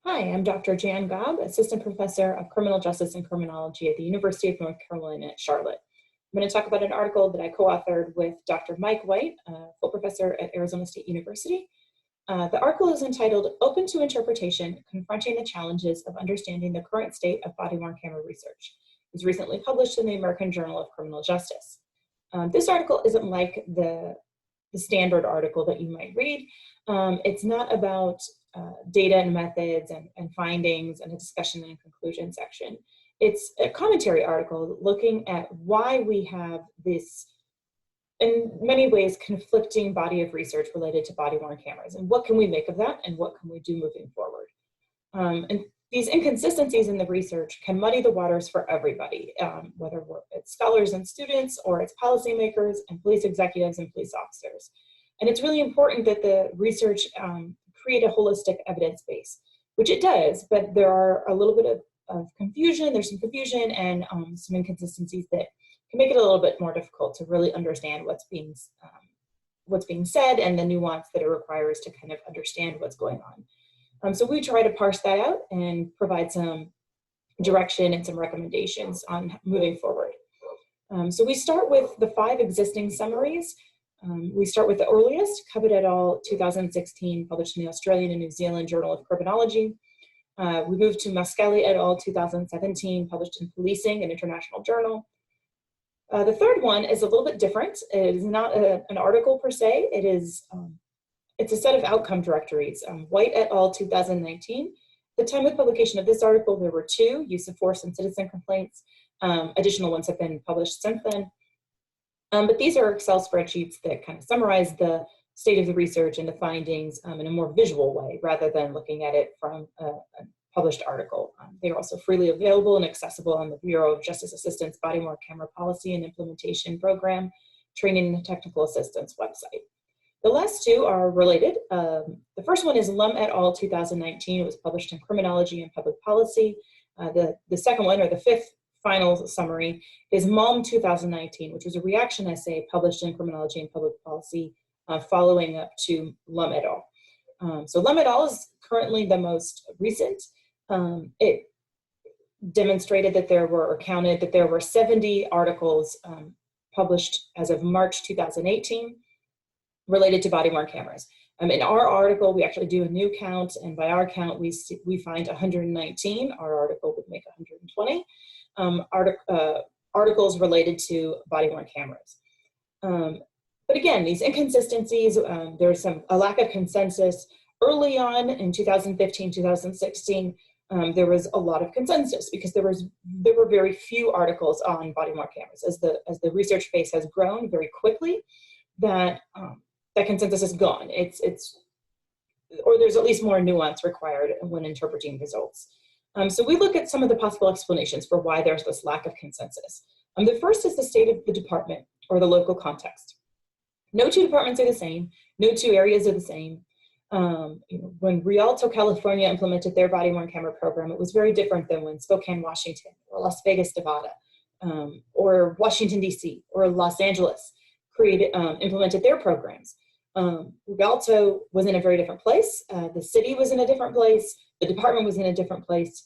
Hi, I'm Dr. Janne Gaub, Assistant Professor of Criminal Justice and Criminology at the University of North Carolina at Charlotte. I'm going to talk about an article that I co-authored with Dr. Mike White, a full professor at Arizona State University. The article is entitled Open to Interpretation, Confronting the Challenges of Understanding the Current State of Body-worn Camera Research. It was recently published in the American Journal of Criminal Justice. This article isn't like the standard article that you might read. It's not about data and methods and findings and a discussion and conclusion section. It's a commentary article looking at why we have this, in many ways, conflicting body of research related to body-worn cameras, and what can we make of that, and what can we do moving forward. And these inconsistencies in the research can muddy the waters for everybody, whether it's scholars and students, or it's policymakers and police executives and police officers. And it's really important that the research create a holistic evidence base, which it does, but there are a little bit of confusion. There's some confusion and some inconsistencies that can make it a little bit more difficult to really understand what's being said and the nuance that it requires to kind of understand what's going on. So we try to parse that out and provide some direction and some recommendations on moving forward. So we start with the 5 existing summaries. We start with the earliest, Cobbett et al. 2016, published in the Australian and New Zealand Journal of Criminology. We move to Mascali et al. 2017, published in Policing, an international journal. The third one is a little bit different. It is not an article per se. It's a set of outcome directories. White et al. 2019. At the time of publication of this article, there were 2, use of force and citizen complaints. Additional ones have been published since then. But these are Excel spreadsheets that kind of summarize the state of the research and the findings in a more visual way, rather than looking at it from a published article. They are also freely available and accessible on the Bureau of Justice Assistance Body-worn Camera Policy and Implementation Program, Training and Technical Assistance website. The last 2 are related. The first one is Lum et al. 2019. It was published in Criminology and Public Policy. The second one, or the 5th final summary, is Malm 2019, which was a reaction essay published in Criminology and Public Policy following up to Lum et al. So Lum et al. Is currently the most recent. It demonstrated that there were, or counted that there were 70 articles published as of March 2018 related to body-worn cameras. In our article, we actually do a new count, and by our count, we find 119. Our article would make 120 articles related to body-worn cameras. But again, these inconsistencies, there's a lack of consensus. Early on in 2015, 2016, there was a lot of consensus because there were very few articles on body-worn cameras. As the research base has grown very quickly, that consensus is gone. Or there's at least more nuance required when interpreting results. So we look at some of the possible explanations for why there's this lack of consensus. The first is the state of the department or the local context. No 2 departments are the same. No 2 areas are the same. When Rialto, California implemented their body-worn camera program, it was very different than when Spokane, Washington, or Las Vegas, Nevada, or Washington, D.C., or Los Angeles implemented their programs. Rialto was in a very different place. The city was in a different place. The department was in a different place.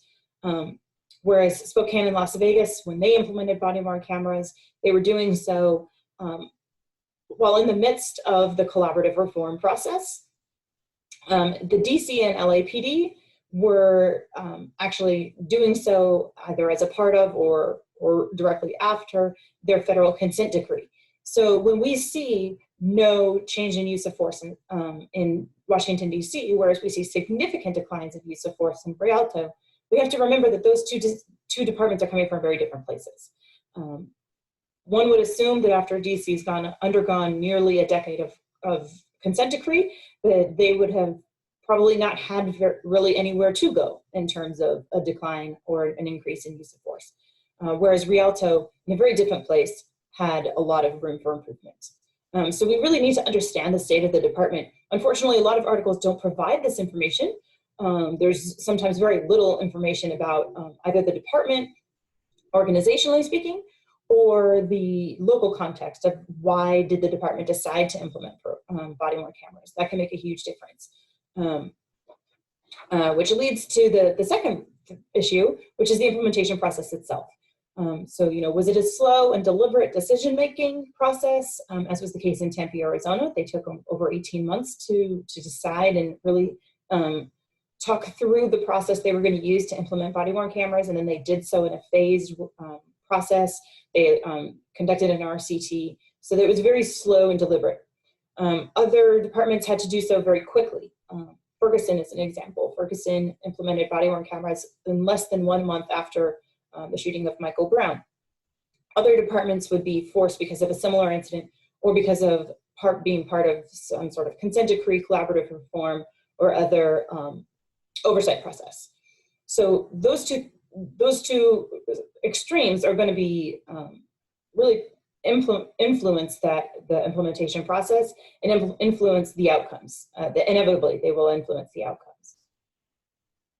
Whereas Spokane and Las Vegas, when they implemented body-worn cameras, they were doing so while in the midst of the collaborative reform process. The DC and LAPD were actually doing so either as a part of or directly after their federal consent decree. So when we see no change in use of force in Washington, D.C., whereas we see significant declines of use of force in Rialto, we have to remember that those two departments are coming from very different places. One would assume that after D.C.'s undergone nearly a decade of consent decree, that they would have probably not had really anywhere to go in terms of a decline or an increase in use of force. Whereas Rialto, in a very different place, had a lot of room for improvement. So we really need to understand the state of the department. Unfortunately, a lot of articles don't provide this information. There's sometimes very little information about either the department, organizationally speaking, or the local context of why did the department decide to implement body-worn cameras. That can make a huge difference. which leads to the second issue, which is the implementation process itself. So, was it a slow and deliberate decision-making process, as was the case in Tempe, Arizona? They took over 18 months to decide and really talk through the process they were going to use to implement body-worn cameras, and then they did so in a phased process. They conducted an RCT, so that it was very slow and deliberate. Other departments had to do so very quickly. Ferguson is an example. Ferguson implemented body-worn cameras in less than 1 month after the shooting of Michael Brown. Other departments would be forced because of a similar incident or because of being part of some sort of consent decree, collaborative reform, or other oversight process. So those two extremes are going to be really influence the implementation process and influence the outcomes. Inevitably, they will influence the outcomes.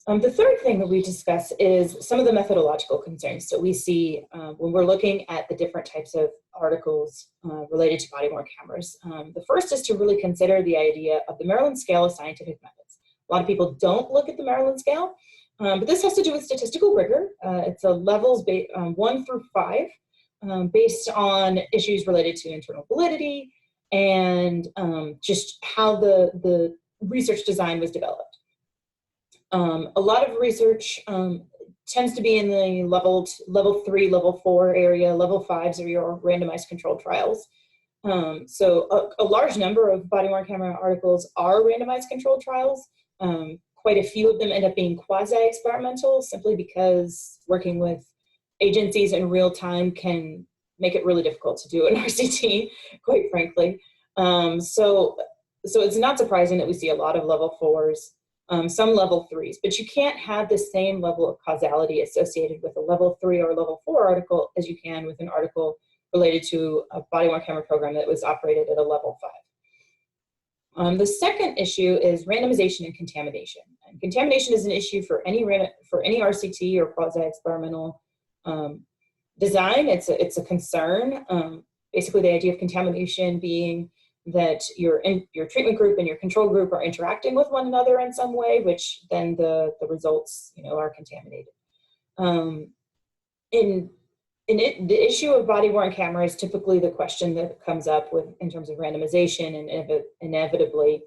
The third thing that we discuss is some of the methodological concerns. So we see when we're looking at the different types of articles related to body-worn cameras. The first is to really consider the idea of the Maryland scale of scientific methods. A lot of people don't look at the Maryland scale, but this has to do with statistical rigor. It's a levels 1 through 5 based on issues related to internal validity and just how the research design was developed. A lot of research tends to be in the level 3, level 4 area. Level 5s are your randomized controlled trials. So a large number of body-worn camera articles are randomized controlled trials. Quite a few of them end up being quasi-experimental simply because working with agencies in real time can make it really difficult to do an RCT, quite frankly. So it's not surprising that we see a lot of level 4s, some level 3s, but you can't have the same level of causality associated with a level 3 or level 4 article as you can with an article related to a body-worn camera program that was operated at a level 5. The second issue is randomization and contamination. And contamination is an issue for any RCT or quasi-experimental design. It's a concern. Basically, the idea of contamination being that your treatment group and your control group are interacting with one another in some way, which then the results are contaminated. The issue of body-worn camera is typically the question that comes up in terms of randomization, and inevitably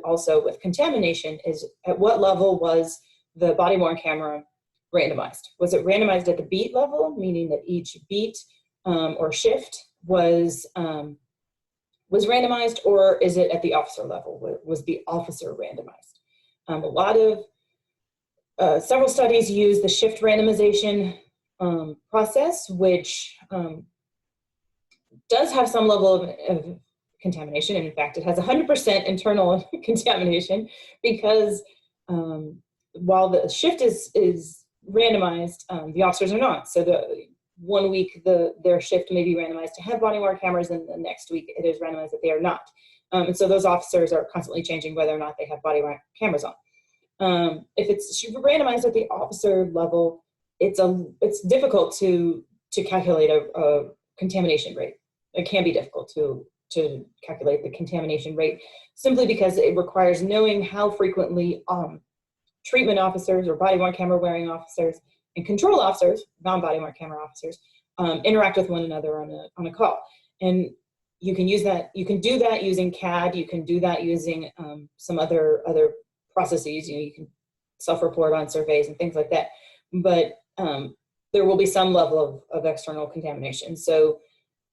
also with contamination is at what level was the body-worn camera randomized? Was it randomized at the beat level, meaning that each beat or shift was randomized, or is it at the officer level? Was the officer randomized? Several studies use the shift randomization process, which does have some level of contamination. And in fact, it has 100% internal contamination because while the shift is randomized, the officers are not. So the 1 week their shift may be randomized to have body-worn cameras, and the next week it is randomized that they are not. And so those officers are constantly changing whether or not they have body-worn cameras on. If it's randomized at the officer level, it's difficult to calculate a contamination rate. It can be difficult to calculate the contamination rate simply because it requires knowing how frequently treatment officers or body-worn camera wearing officers and control officers, non-body-worn camera officers, interact with one another on a call. And you can do that using CAD, you can do that using some other processes, you can self-report on surveys and things like that. But there will be some level of external contamination. So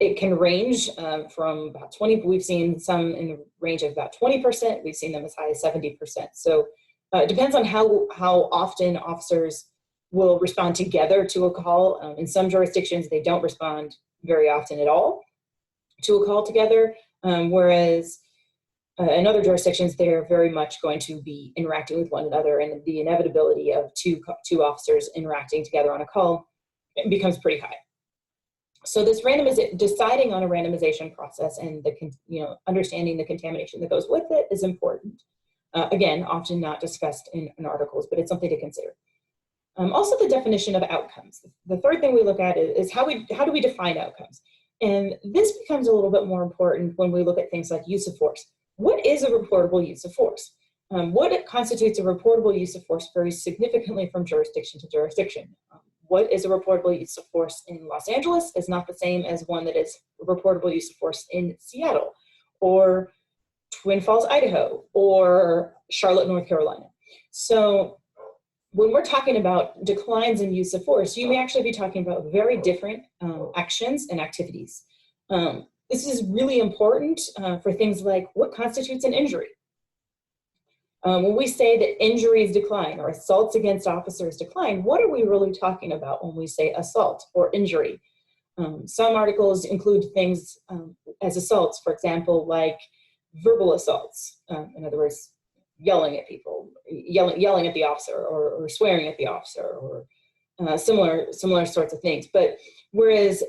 it can range from about 20, we've seen some in the range of about 20%, we've seen them as high as 70%. So it depends on how often officers will respond together to a call. In some jurisdictions, they don't respond very often at all to a call together, whereas in other jurisdictions, they're very much going to be interacting with one another, and the inevitability of two officers interacting together on a call becomes pretty high. So this deciding on a randomization process and understanding the contamination that goes with it is important. Again, often not discussed in articles, but it's something to consider. Also, the definition of outcomes. The third thing we look at is how do we define outcomes? And this becomes a little bit more important when we look at things like use of force. What is a reportable use of force? What constitutes a reportable use of force varies significantly from jurisdiction to jurisdiction. What is a reportable use of force in Los Angeles is not the same as one that is a reportable use of force in Seattle, or Twin Falls, Idaho, or Charlotte, North Carolina. So when we're talking about declines in use of force, you may actually be talking about very different actions and activities. This is really important for things like what constitutes an injury. When we say that injuries decline or assaults against officers decline, what are we really talking about when we say assault or injury? Some articles include things as assaults, for example, like verbal assaults. In other words, yelling at people, yelling at the officer, or swearing at the officer, or similar sorts of things. But whereas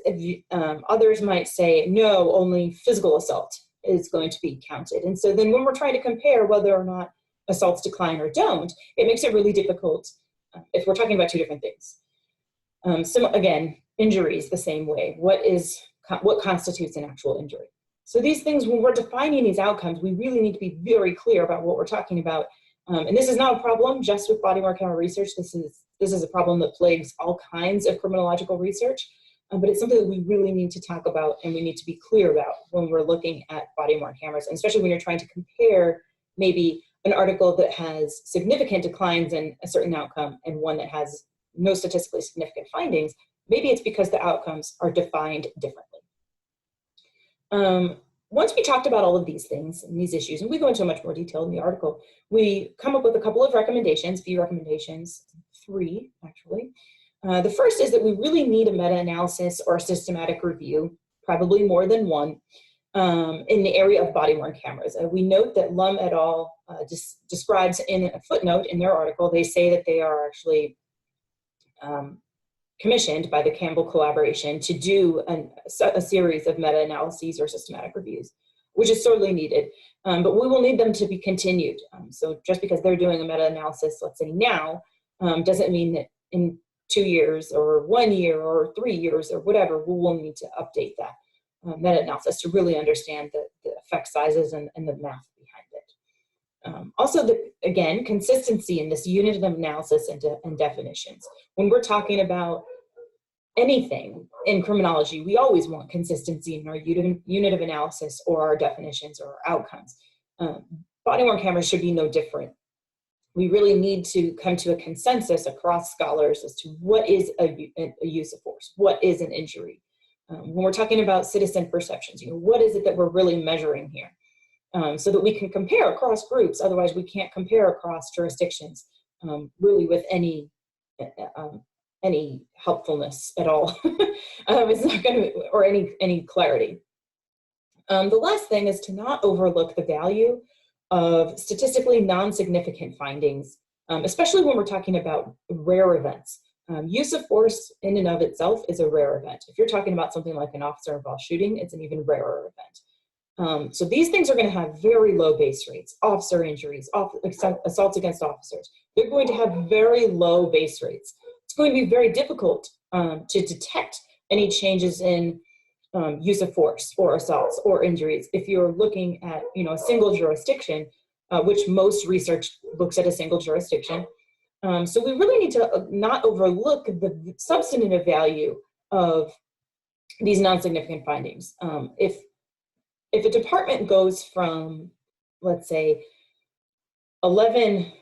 others might say, no, only physical assault is going to be counted. And so then when we're trying to compare whether or not assaults decline or don't, it makes it really difficult if we're talking about two different things. So again, injuries the same way. What constitutes an actual injury? So these things, when we're defining these outcomes, we really need to be very clear about what we're talking about. And this is not a problem just with body-worn camera research. This is a problem that plagues all kinds of criminological research, but it's something that we really need to talk about and we need to be clear about when we're looking at body-worn cameras, and especially when you're trying to compare maybe an article that has significant declines in a certain outcome and one that has no statistically significant findings. Maybe it's because the outcomes are defined differently. Once we talked about all of these things and these issues, and we go into much more detail in the article, we come up with a couple of recommendations, few recommendations, 3 actually. The first is that we really need a meta-analysis or a systematic review, probably more than one, in the area of body-worn cameras. We note that Lum et al. Describes in a footnote in their article, they say that they are actually commissioned by the Campbell collaboration to do a series of meta-analyses or systematic reviews, which is sorely needed, but we will need them to be continued. So just because they're doing a meta-analysis, let's say now, doesn't mean that in 2 years or 1 year or 3 years or whatever, we will need to update that meta-analysis to really understand the effect sizes and the math behind it. Also, again, consistency in this unit of analysis and definitions. When we're talking about anything in criminology, we always want consistency in our unit of analysis or our definitions or our outcomes. Body-worn cameras should be no different. We really need to come to a consensus across scholars as to what is a use of force, what is an injury. When we're talking about citizen perceptions, what is it that we're really measuring here? So that we can compare across groups. Otherwise, we can't compare across jurisdictions really with any helpfulness at all. It's not going to, or any clarity. The last thing is to not overlook the value of statistically non-significant findings, especially when we're talking about rare events. Use of force in and of itself is a rare event. If you're talking about something like an officer-involved shooting, it's an even rarer event. So these things are going to have very low base rates. Officer injuries, assaults against officers, they're going to have very low base rates. It's going to be very difficult to detect any changes in use of force or assaults or injuries if you're looking at a single jurisdiction, which most research looks at a single jurisdiction. So we really need to not overlook the substantive value of these non-significant findings. If a department goes from, let's say, 11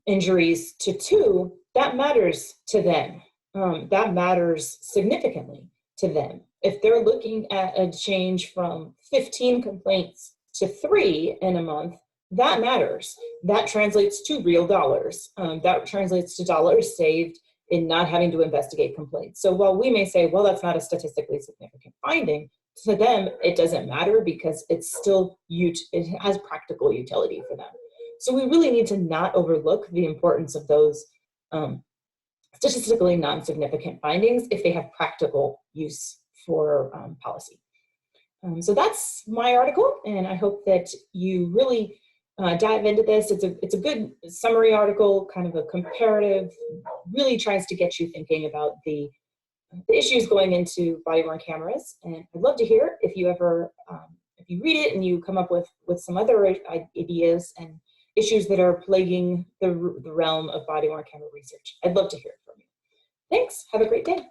injuries to 2, that matters to them. That matters significantly to them. If they're looking at a change from 15 complaints to 3 in a month, that matters. That translates to real dollars. That translates to dollars saved in not having to investigate complaints. So while we may say, well, that's not a statistically significant finding, to them, it doesn't matter because it's still, it has practical utility for them. So we really need to not overlook the importance of those statistically non-significant findings if they have practical use for policy. So that's my article, and I hope that you really dive into this. It's a good summary article, kind of a comparative, really tries to get you thinking about the issues going into body-worn cameras. And I'd love to hear if you ever, if you read it and you come up with some other ideas, and issues that are plaguing the realm of body-worn camera research. I'd love to hear from you. Thanks. Have a great day.